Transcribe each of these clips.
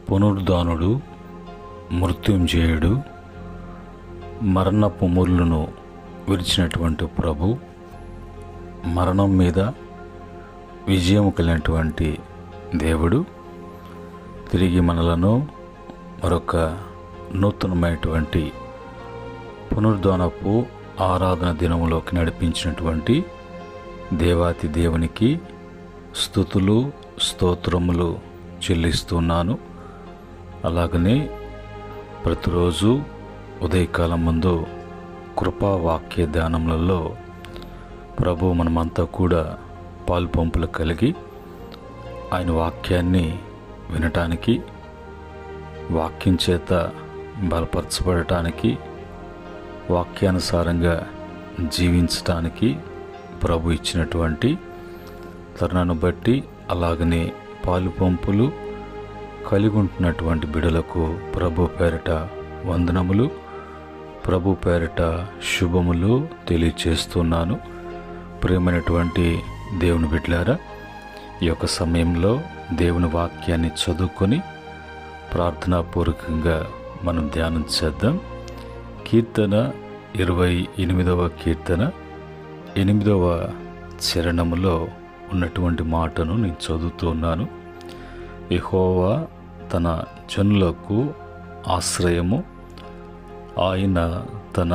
పునరుద్ధానుడు, మృత్యుంజయుడు, మరణపు ముళ్ళును విరిచినటువంటి ప్రభు, మరణం మీద విజయం కలిగినటువంటి దేవుడు తిరిగి మనలను మరొక నూతనమైనటువంటి పునరుద్ధానపు ఆరాధన దినములోకి నడిపించినటువంటి దేవాతి దేవునికి స్తుతులు స్తోత్రములు చెల్లిస్తున్నాను. అలాగనే ప్రతిరోజు ఉదయకాలం ముందు కృపావాక్య ధ్యానములలో ప్రభు మనమంతా కూడా పాలుపంపులు కలిగి ఆయన వాక్యాన్ని వినటానికి, వాక్యం చేత బలపరచబడటానికి, వాక్యానుసారంగా జీవించటానికి ప్రభు ఇచ్చినటువంటి తరుణాన్ని బట్టి, అలాగనే పాలుపంపులు కలిగి ఉంటున్నటువంటి బిడలకు ప్రభు పేరిట వందనములు, ప్రభు పేరిట శుభములు తెలియచేస్తున్నాను. ప్రియమైనటువంటి దేవుని బిడ్డలారా, ఈ యొక్క సమయంలో దేవుని వాక్యాన్ని చదువుకొని ప్రార్థనాపూర్వకంగా మనం ధ్యానం చేద్దాం. కీర్తన 28వ కీర్తన 8వ చరణములో ఉన్నటువంటి మాటను నేను చదువుతున్నాను. యెహోవా తన జనులకు ఆశ్రయము, ఆయన తన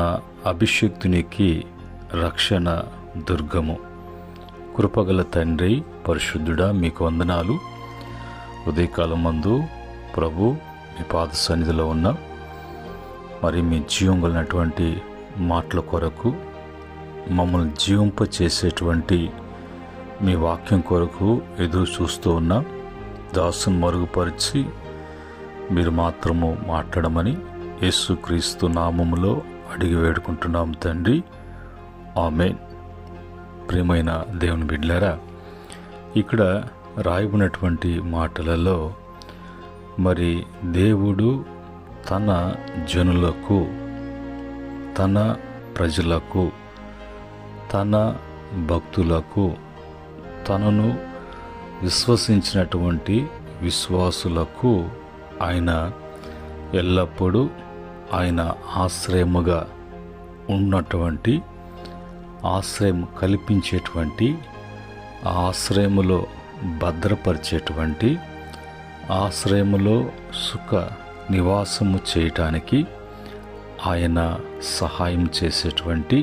అభిషిక్తునికి రక్షణ దుర్గము. కృపగల తండ్రి, పరిశుద్ధుడా, మీకు వందనాలు. ఉదయకాలం మందు ప్రభు మీ పాద సన్నిధిలో ఉన్న మరి మీ జీవం కలిగినటువంటి మాటల కొరకు, మమ్మల్ని జీవింపచేసేటువంటి మీ వాక్యం కొరకు ఎదురు చూస్తూ ఉన్నా. దాసును మరుగుపరిచి మీరు మాత్రము మాట్లాడమని యేసుక్రీస్తు నామములో అడిగి వేడుకుంటున్నాం తండ్రి, ఆమేన్. ప్రియమైన దేవుని బిడ్డలారా, ఇక్కడ రాయబడినటువంటి మాటలలో మరి దేవుడు తన జనులకు, తన ప్రజలకు, తన భక్తులకు, తనను విశ్వసించినటువంటి విశ్వాసులకు ఆయన ఎల్లప్పుడూ ఆయన ఆశ్రయముగా ఉన్నటువంటి, ఆశ్రయం కల్పించేటువంటి, ఆశ్రయములో భద్రపరిచేటువంటి, ఆశ్రయములో సుఖ నివాసము చేయటానికి ఆయన సహాయం చేసేటువంటి,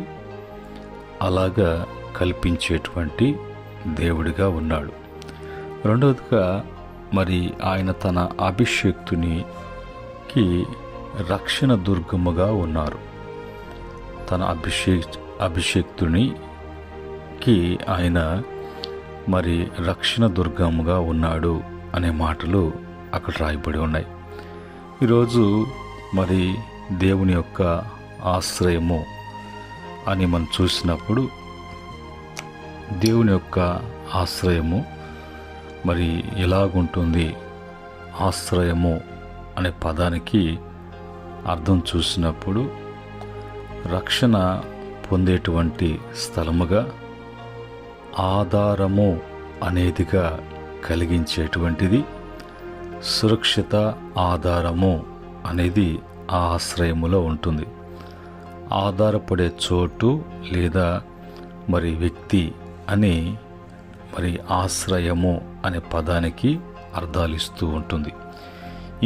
అలాగా కల్పించేటువంటి దేవుడిగా ఉన్నాడు. రెండవదిగా మరి ఆయన తన అభిషేక్తునికి రక్షణ దుర్గముగా ఉన్నారు. తన అభిషేక్తునికి ఆయన మరి రక్షణ దుర్గముగా ఉన్నాడు అనే మాటలు అక్కడ రాయబడి ఉన్నాయి. ఈరోజు మరి దేవుని యొక్క ఆశ్రయము అని మనం చూసినప్పుడు, దేవుని యొక్క ఆశ్రయము మరి ఎలాగుంటుంది? ఆశ్రయము అనే పదానికి అర్థం చూసినప్పుడు రక్షణ పొందేటువంటి స్థలముగా, ఆధారము అనేదిగా కలిగించేటువంటిది, సురక్షిత ఆధారము అనేది ఆ ఆశ్రయములో ఉంటుంది. ఆధారపడే చోటు లేదా మరి వ్యక్తి అని మరి ఆశ్రయము అనే పదానికి అర్థాలు ఇస్తూ ఉంటుంది.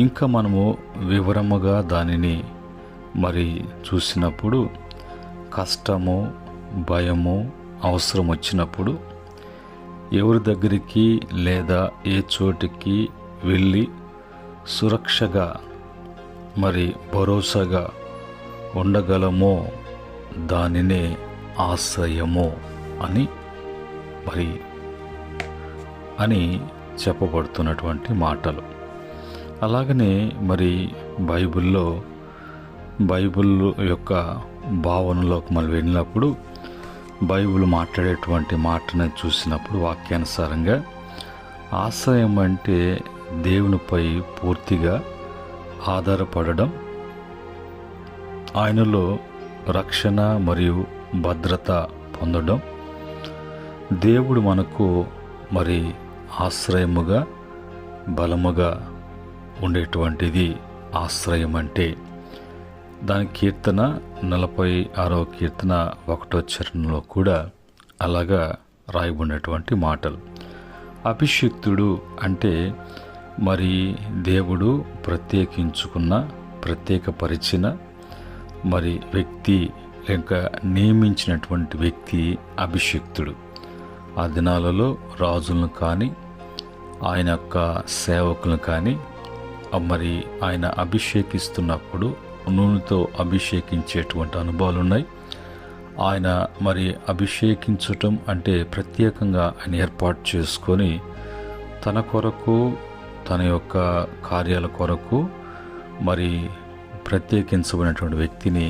ఇంకా మనము వివరముగా దానిని మరి చూసినప్పుడు, కష్టము, భయము, అవసరం వచ్చినప్పుడు ఎవరి దగ్గరికి లేదా ఏ చోటికి వెళ్ళి సురక్షగా మరి భరోసాగా ఉండగలమో దానినే ఆశ్రయము అని చెప్పబడుతున్నటువంటి మాటలు. అలాగనే మరి బైబిల్ యొక్క భావనలోకి మనం వెళ్ళినప్పుడు, బైబిల్ మాట్లాడేటువంటి మాటను చూసినప్పుడు వాక్యానుసారంగా ఆశ్రయం అంటే దేవునిపై పూర్తిగా ఆధారపడడం, ఆయనలో రక్షణ మరియు భద్రత పొందడం, దేవుడు మనకు మరి ఆశ్రయముగా, బలముగా ఉండేటువంటిది ఆశ్రయం అంటే. దాని కీర్తన 46వ కీర్తన 1వ చరణంలో కూడా అలాగా రాయబడినటువంటి మాటలు. అభిషిక్తుడు అంటే మరి దేవుడు ప్రత్యేకించుకున్న, ప్రత్యేకపరిచిన మరి వ్యక్తి, లేక నియమించినటువంటి వ్యక్తి అభిషిక్తుడు. ఆ దినాలలో రాజులను కానీ, ఆయన యొక్క సేవకులను కానీ మరి ఆయన అభిషేకిస్తున్నప్పుడు నూనెతో అభిషేకించేటువంటి అనుభవాలు ఉన్నాయి. ఆయన మరి అభిషేకించటం అంటే ప్రత్యేకంగా ఆయన ఏర్పాటు చేసుకొని తన కొరకు, తన యొక్క కార్యాల కొరకు మరి ప్రత్యేకించబడినటువంటి వ్యక్తిని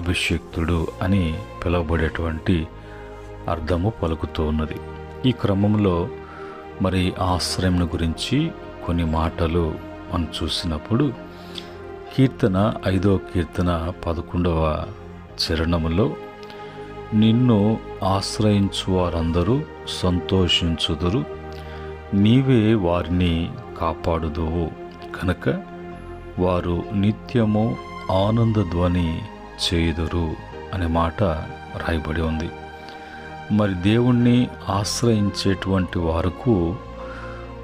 అభిషిక్తుడు అని పిలువబడేటువంటి అర్థము పలుకుతూ ఉన్నది. ఈ క్రమంలో మరి ఆశ్రయం గురించి కొన్ని మాటలు మనం చూసినప్పుడు కీర్తన 5వ కీర్తన 11వ చరణములో నిన్ను ఆశ్రయించు వారందరూ సంతోషించుదురు, నీవే వారిని కాపాడుదువు కనుక వారు నిత్యము ఆనందధ్వని చేయుదురు అనే మాట రాయబడి ఉంది. మరి దేవుణ్ణి ఆశ్రయించేటువంటి వారికి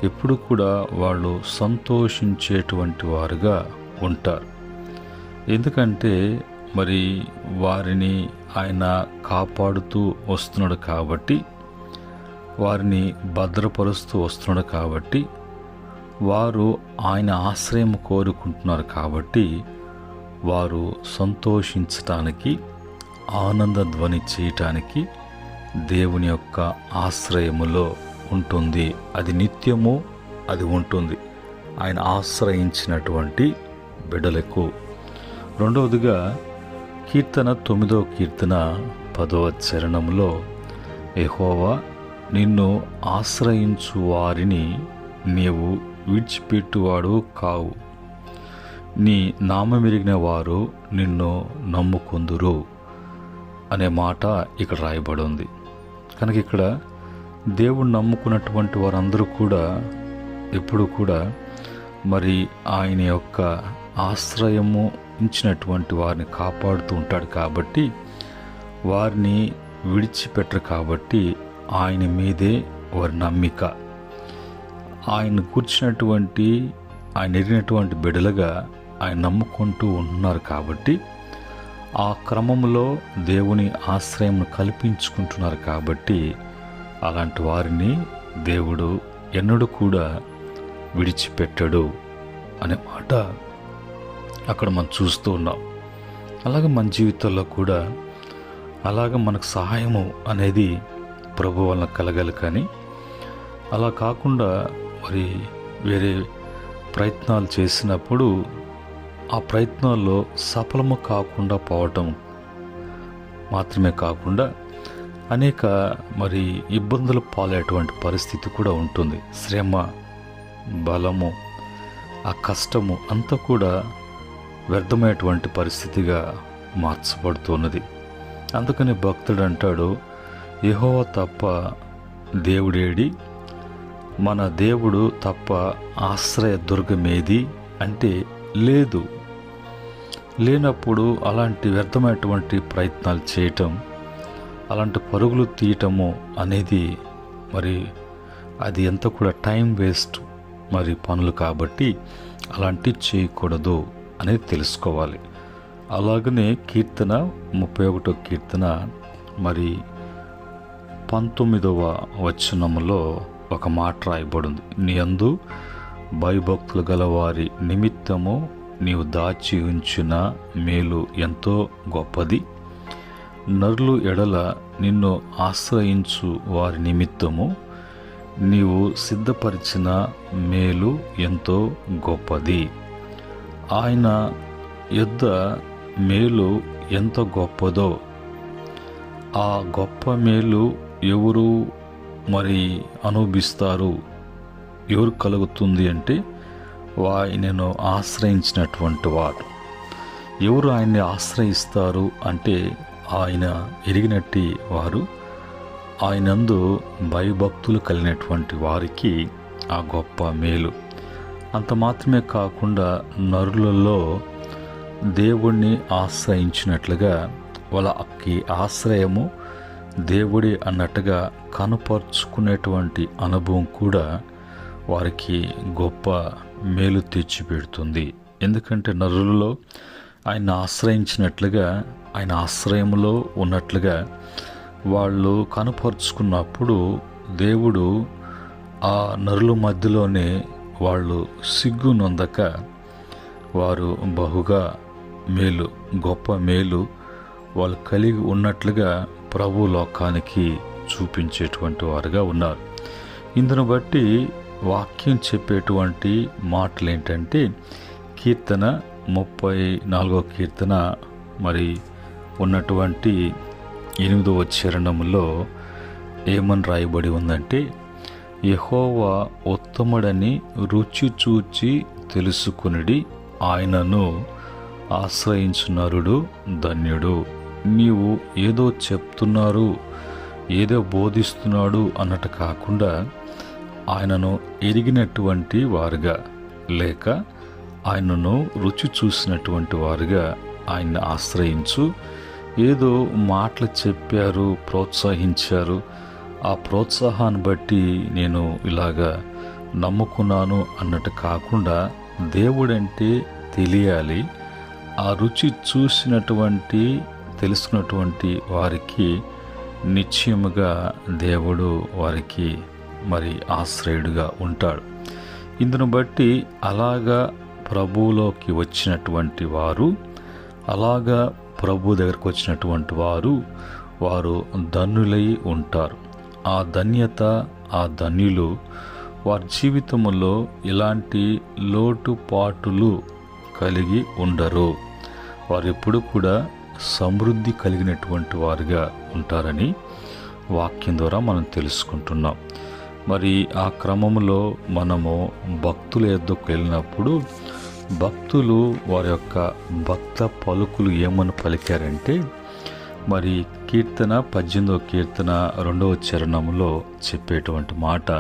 ఎప్పుడు కూడా వాళ్ళు సంతోషించేటువంటి వారుగా ఉంటారు. ఎందుకంటే మరి వారిని ఆయన కాపాడుతూ వస్తున్నాడు కాబట్టి, వారిని భద్రపరుస్తూ వస్తున్నాడు కాబట్టి, వారు ఆయన ఆశ్రయం కోరుకుంటున్నారు కాబట్టి వారు సంతోషించటానికి, ఆనందధ్వని చేయటానికి దేవుని యొక్క ఆశ్రయములో ఉంటుంది. అది నిత్యము అది ఉంటుంది ఆయన ఆశ్రయించినటువంటి బిడ్డలకు. రెండవదిగా కీర్తన 9వ కీర్తన 10వ చరణంలో యెహోవా నిన్ను ఆశ్రయించు వారిని నీవు విడిచిపెట్టువాడు కావు, నీ నామమెరిగిన వారు నిన్ను నమ్ముకొందురు అనే మాట ఇక్కడ రాయబడి ఉంది. కనుక ఇక్కడ దేవుడు నమ్ముకున్నటువంటి వారందరూ కూడా ఎప్పుడు కూడా మరి ఆయన యొక్క ఆశ్రయము ఇచ్చినటువంటి వారిని కాపాడుతూ ఉంటాడు కాబట్టి, వారిని విడిచిపెట్టరు కాబట్టి ఆయన మీదే వారి నమ్మిక. ఆయన కూర్చున్నటువంటి, ఆయన ఎరిగినటువంటి బిడ్డలుగా ఆయన నమ్ముకుంటూ ఉంటున్నారు కాబట్టి, ఆ క్రమంలో దేవుని ఆశ్రయం కల్పించుకుంటున్నారు కాబట్టి అలాంటి వారిని దేవుడు ఎన్నడూ కూడా విడిచిపెట్టడు అనే మాట అక్కడ మనం చూస్తూ ఉన్నాం. అలాగే మన జీవితంలో కూడా అలాగ మనకు సహాయము అనేది ప్రభు వలన కలగాలి. కానీ అలా కాకుండా మరి వేరే ప్రయత్నాలు చేసినప్పుడు ఆ ప్రయత్నాల్లో సఫలము కాకుండా పోవటం మాత్రమే కాకుండా అనేక మరి ఇబ్బందులు పాలయ్యేటువంటి పరిస్థితి కూడా ఉంటుంది. శ్రమ, బలము, ఆ కష్టము అంతా కూడా వ్యర్థమైనటువంటి పరిస్థితిగా మార్చబడుతున్నది. అందుకని భక్తుడు అంటాడు, యెహోవా తప్ప దేవుడేడి, మన దేవుడు తప్ప ఆశ్రయ దుర్గమేది అంటే లేదు. లేనప్పుడు అలాంటి వ్యర్థమైనటువంటి ప్రయత్నాలు చేయటం, అలాంటి పరుగులు తీయటము అనేది మరి అది ఎంత కూడా టైం వేస్ట్ మరి పనులు కాబట్టి అలాంటివి చేయకూడదు అనేది తెలుసుకోవాలి. అలాగనే కీర్తన 31వ కీర్తన మరి 19వ వచనములో ఒక మాట రాయబడింది. నీ యందు భయభక్తులు గల వారి నిమిత్తము నీవు దాచి ఉంచిన మేలు ఎంతో గొప్పది, నరులు ఎడల నిన్ను ఆశ్రయించు వారి నిమిత్తము నీవు సిద్ధపరిచిన మేలు ఎంతో గొప్పది. ఆయన యొద్ద మేలు ఎంత గొప్పదో, ఆ గొప్ప మేలు ఎవరు మరి అనుభవిస్తారు, ఎవరు కలుగుతుంది అంటే ఆయనను ఆశ్రయించినటువంటి వారు. ఎవరు ఆయన్ని ఆశ్రయిస్తారు అంటే ఆయన ఎరిగినట్టి వారు, ఆయనందు భయభక్తులు కలిగినటువంటి వారికి ఆ గొప్ప మేలు. అంత మాత్రమే కాకుండా నరులలో దేవుణ్ణి ఆశ్రయించినట్లుగా వాళ్ళకి ఆశ్రయము దేవుడి అన్నట్టుగా కనపరుచుకునేటువంటి అనుభవం కూడా వారికి గొప్ప మేలు తెచ్చిపెడుతుంది. ఎందుకంటే నరులలో ఆయన ఆశ్రయించినట్లుగా, ఆయన ఆశ్రయంలో ఉన్నట్లుగా వాళ్ళు కనపరుచుకున్నప్పుడు దేవుడు ఆ నరుల మధ్యలోనే వాళ్ళు సిగ్గు నొందక వారు బహుగా మేలు, గొప్ప మేలు వాళ్ళు కలిగి ఉన్నట్లుగా ప్రభు లోకానికి చూపించేటువంటి వారుగా ఉన్నారు. ఇందును బట్టి వాక్యం చెప్పేటువంటి మాటలు ఏంటంటే, కీర్తన 34వ కీర్తన మరి ఉన్నటువంటి 8వ చరణంలో ఏమని రాయబడి ఉందంటే, యెహోవా ఉత్తముడని రుచి చూచి తెలుసుకునిడి, ఆయనను ఆశ్రయించు నరుడు ధన్యుడు. నీవు ఏదో చెప్తున్నారు, ఏదో బోధిస్తున్నాడు అన్నట్టు కాకుండా ఆయనను ఎరిగినటువంటి వారుగా, లేక ఆయనను రుచి చూసినటువంటి వారుగా ఆయన్ని ఆశ్రయించు. ఏదో మాటలు చెప్పారు, ప్రోత్సహించారు, ఆ ప్రోత్సాహాన్ని బట్టి నేను ఇలాగా నమ్ముకున్నాను అన్నట్టు కాకుండా దేవుడంటే తెలియాలి. ఆ రుచి చూసినటువంటి, తెలుసుకున్నటువంటి వారికి నిశ్చయముగా దేవుడు వారికి మరి ఆశ్రయుడిగా ఉంటాడు. ఇందును బట్టి అలాగా ప్రభువులోకి వచ్చినటువంటి వారు, అలాగా ప్రభు దగ్గరకు వచ్చినటువంటి వారు ధన్యులై ఉంటారు. ఆ ధన్యత, ఆ ధన్యులు వారి జీవితంలో ఇలాంటి లోటుపాటులు కలిగి ఉండరు. వారు ఎప్పుడు కూడా సమృద్ధి కలిగినటువంటి వారుగా ఉంటారని వాక్యం ద్వారా మనం తెలుసుకుంటున్నాం. మరి ఆ క్రమంలో మనము భక్తుల యొద్దకు వెళ్ళినప్పుడు భక్తులు వారి యొక్క భక్త పలుకులు ఏమని పలికారంటే, మరి కీర్తన 18వ కీర్తన 2వ చరణంలో చెప్పేటువంటి మాట,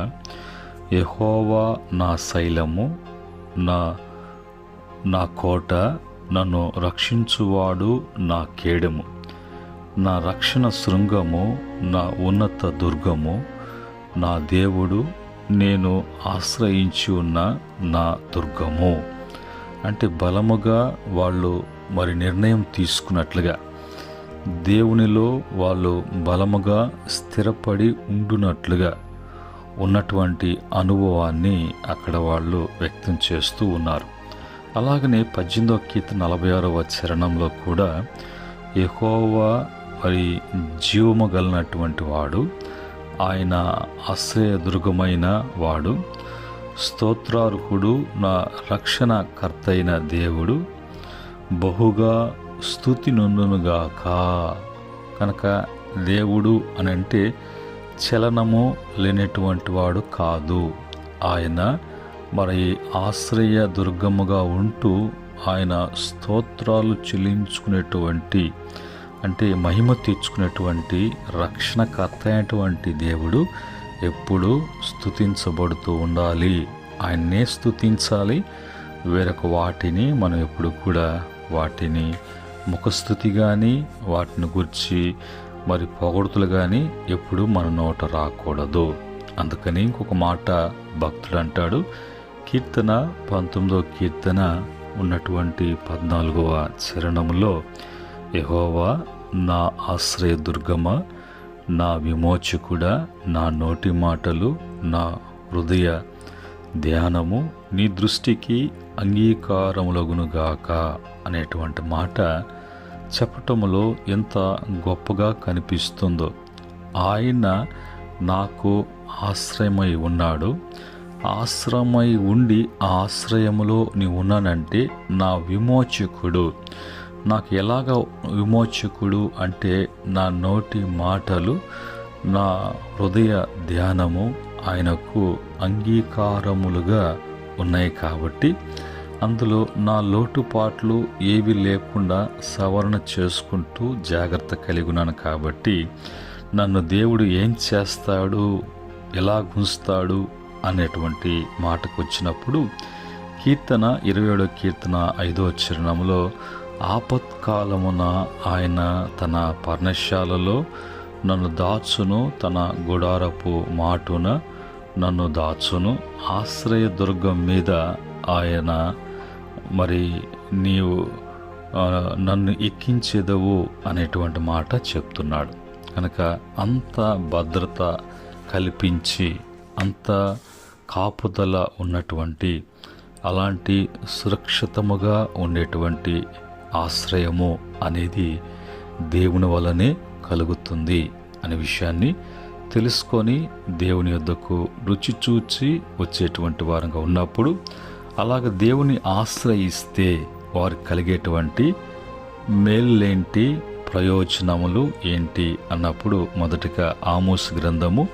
యెహోవా నా శైలము, నా కోట, నన్ను రక్షించువాడు నా కేడము, నా రక్షణ శృంగము, నా ఉన్నత దుర్గము, నా దేవుడు, నేను ఆశ్రయించి ఉన్న నా దుర్గము. అంటే బలముగా వాళ్ళు మరి నిర్ణయం తీసుకున్నట్లుగా, దేవునిలో వాళ్ళు బలముగా స్థిరపడి ఉండునట్లుగా ఉన్నటువంటి అనుభవాన్ని అక్కడ వాళ్ళు వ్యక్తం చేస్తూ ఉన్నారు. అలాగనే 18వ కీర్తన 46వ చరణంలో కూడా, యెహోవా మరి జీవము గలనటువంటి వాడు, ఆయన ఆశ్రయదుర్గమైన వాడు, స్తోత్రార్హుడు, నా రక్షణకర్త అయిన దేవుడు, బహుగా స్తుతి నొందునుగాక. కనుక దేవుడు అని అంటే చలనము లేనటువంటి వాడు కాదు. ఆయన మరి ఆశ్రయ దుర్గముగా ఉంటూ ఆయన స్తోత్రాలు చెల్లించుకునేటువంటి, అంటే మహిమ తెచ్చుకునేటువంటి రక్షణకర్త అయినటువంటి దేవుడు ఎప్పుడు స్తుతించబడుతూ ఉండాలి. ఆయన్నే స్తుతించాలి. వేరొక వాటిని మనం ఎప్పుడు కూడా వాటిని ముఖస్థుతి కానీ, వాటిని గురించి మరి పొగడుతులు కానీ ఎప్పుడు మన నోట రాకూడదు. అందుకని ఇంకొక మాట భక్తుడు అంటాడు, కీర్తన 19వ కీర్తన ఉన్నటువంటి 14వ చరణంలో, యెహోవా నా ఆశ్రయదుర్గమ, నా విమోచకుడా, నా నోటి మాటలు, నా హృదయ ధ్యానము నీ దృష్టికి అంగీకారములగునుగాక అనేటువంటి మాట చెప్పటంలో ఎంత గొప్పగా కనిపిస్తుందో. ఆయన నాకు ఆశ్రయమై ఉన్నాడు. ఆశ్రయమై ఉండి ఆశ్రయములో నీ ఉన్నానంటే నా విమోచకుడు. నాకు ఎలాగ విమోచకుడు అంటే, నా నోటి మాటలు, నా హృదయ ధ్యానము ఆయనకు అంగీకారములుగా ఉన్నాయి కాబట్టి, అందులో నా లోటుపాట్లు ఏవి లేకుండా సవరణ చేసుకుంటూ జాగ్రత్త కలిగి ఉన్నాను. కాబట్టి నన్ను దేవుడు ఏం చేస్తాడు, ఎలా గుంచుతాడు అనేటువంటి మాటకు వచ్చినప్పుడు కీర్తన 27 కీర్తన 5వ చరణంలో ఆపత్కాలమున ఆయన తన పర్ణశాలలో నన్ను దాచును, తన గుడారపు మాటున నన్ను దాచును, ఆశ్రయదుర్గం మీద ఆయన మరి నీవు నన్ను ఎక్కించేదవు అనేటువంటి మాట చెప్తున్నాడు. కనుక అంత భద్రత కల్పించి అంత కాపుదల ఉన్నటువంటి అలాంటి సురక్షితముగా ఉండేటువంటి ఆశ్రయము అనేది దేవుని వలనే కలుగుతుంది అనే విషయాన్ని తెలుసుకొని దేవుని యొద్దకు రుచి చూచి వచ్చేటువంటి వారంగా ఉన్నప్పుడు, అలాగ దేవుని ఆశ్రయిస్తే వారికి కలిగేటువంటి మేళ్ళేంటి, ప్రయోజనములు ఏంటి అన్నప్పుడు మొదటిగా ఆమోసు గ్రంథము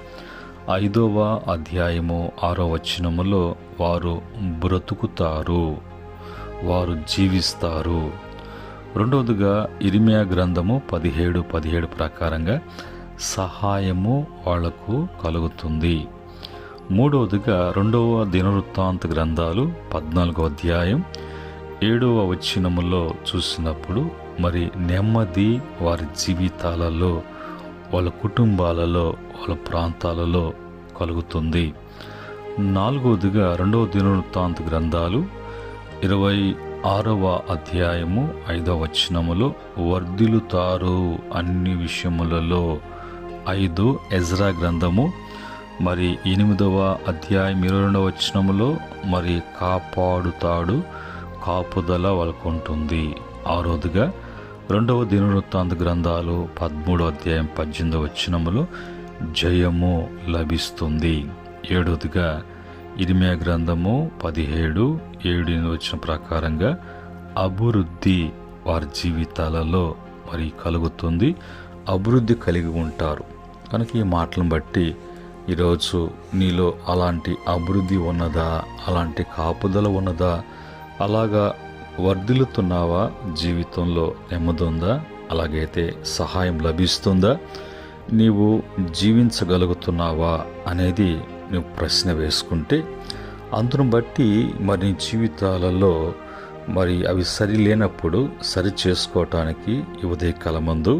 5వ అధ్యాయము 6వ వచనములో వారు బ్రతుకుతారు, వారు జీవిస్తారు. రెండవదిగా ఇర్మియా గ్రంథము 17:17 ప్రకారంగా సహాయము వాళ్లకు కలుగుతుంది. మూడవదిగా 2వ దినవృత్తాంత గ్రంథాలు 14వ అధ్యాయం 7వ వచనములో చూసినప్పుడు మరి నెమ్మది వారి జీవితాలలో, వాళ్ళ కుటుంబాలలో, వాళ్ళ ప్రాంతాలలో కలుగుతుంది. నాలుగవదిగా 2వ దినవృత్తాంత గ్రంథాలు 26వ అధ్యాయము 5వ వచనములో వర్ధిల్లుతారు అన్ని విషయములలో. 5 ఎజ్రా గ్రంథము మరి 8వ అధ్యాయం 22వ వచనములో మరి కాపాడుతాడు, కాపుదల వాళ్ళకు ఉంటుంది. 6వదిగా 2వ దినవృత్తాంత గ్రంథాలు 13వ అధ్యాయం 18వ వచనములో జయము లభిస్తుంది. 7వదిగా ఇర్మియా గ్రంథము 17:7 వచ్చిన ప్రకారంగా అభివృద్ధి వారి జీవితాలలో మరి కలుగుతుంది, అభివృద్ధి కలిగి ఉంటారు. కనుక ఈ మాటలను బట్టి ఈరోజు నీలో అలాంటి అభివృద్ధి ఉన్నదా, అలాంటి కాపుదల ఉన్నదా, అలాగా వర్ధిల్లుతున్నావా, జీవితంలో నెమ్మది ఉందా, అలాగైతే సహాయం లభిస్తుందా, నీవు జీవించగలుగుతున్నావా అనేది నువ్వు ప్రశ్న వేసుకుంటే, అందును బట్టి మరి నీ జీవితాలలో మరి అవి సరి లేనప్పుడు సరి చేసుకోవటానికి ఈ ఉదయకాలమందు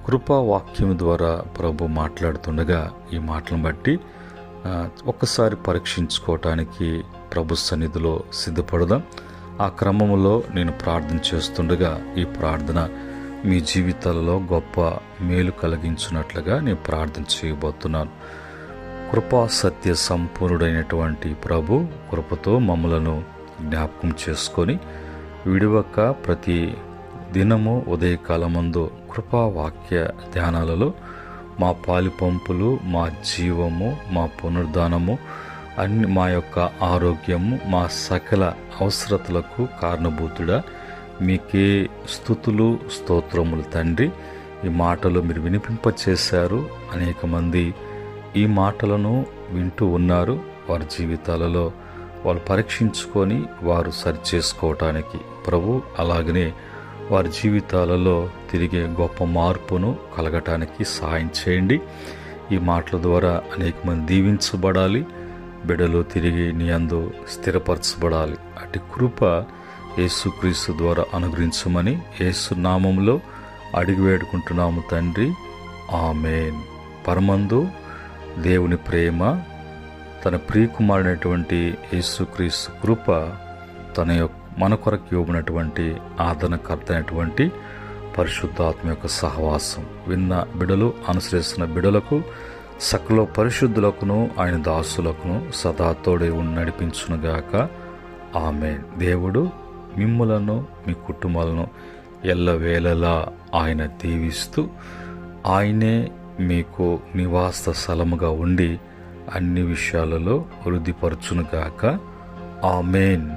కృపావాక్యం ద్వారా ప్రభు మాట్లాడుతుండగా ఈ మాటలను బట్టి ఒక్కసారి పరీక్షించుకోవటానికి ప్రభు సన్నిధిలో సిద్ధపడదాం. ఆ క్రమంలో నేను ప్రార్థన చేస్తుండగా ఈ ప్రార్థన మీ జీవితాలలో గొప్ప మేలు కలిగించినట్లుగా నేను ప్రార్థన చేయబోతున్నాను. కృపా సత్య సంపూర్ణుడైనటువంటి ప్రభు కృపతో మమ్మలను జ్ఞాపకం చేసుకొని విడివక ప్రతి దినము ఉదయకాలమందు కృపావాక్య ధ్యానాలలో మా పాలిపంపులు, మా జీవము, మా పునరుద్ధానము, అన్ని మా యొక్క ఆరోగ్యము, మా సకల అవసరతలకు కారణభూతుడా మీకే స్తుతులు స్తోత్రములు తండ్రి. ఈ మాటలు మీరు వినిపింపచేశారు. అనేక మంది ఈ మాటలను వింటూ ఉన్నారు. వారి జీవితాలలో వాళ్ళు పరీక్షించుకొని వారు సరిచేసుకోవటానికి ప్రభు అలాగనే వారి జీవితాలలో తిరిగే గొప్ప మార్పును కలగటానికి సహాయం చేయండి. ఈ మాటల ద్వారా అనేక మంది దీవించబడాలి, బిడ్డలు తిరిగి నీ యందు స్థిరపరచబడాలి. అటు కృప యేసుక్రీస్తు ద్వారా అనుగ్రహించమని యేసు నామములో అడిగి వేడుకుంటున్నాము తండ్రి, ఆమేన్. పరమందు దేవుని ప్రేమ, తన ప్రియకుమారుడైనటువంటి యేసుక్రీస్తు కృప, మన కొరకు ఇవ్వబడినటువంటి ఆదరణకర్త అయినటువంటి పరిశుద్ధాత్మ యొక్క సహవాసం విన్న బిడలు, అనుసరిస్తున్న బిడలకు, సకల పరిశుద్ధులకును ఆయన దాసులకును సదా తోడై నడిపించునుగాక. ఆమేన్. దేవుడు మిమ్ములను మీ కుటుంబాలను ఎల్లవేళలా ఆయన దీవిస్తూ ఆయనే మీకు నివాస స్థలముగా ఉండి అన్ని విషయాలలో వృద్ధిపరచునుగాక. ఆమేన్.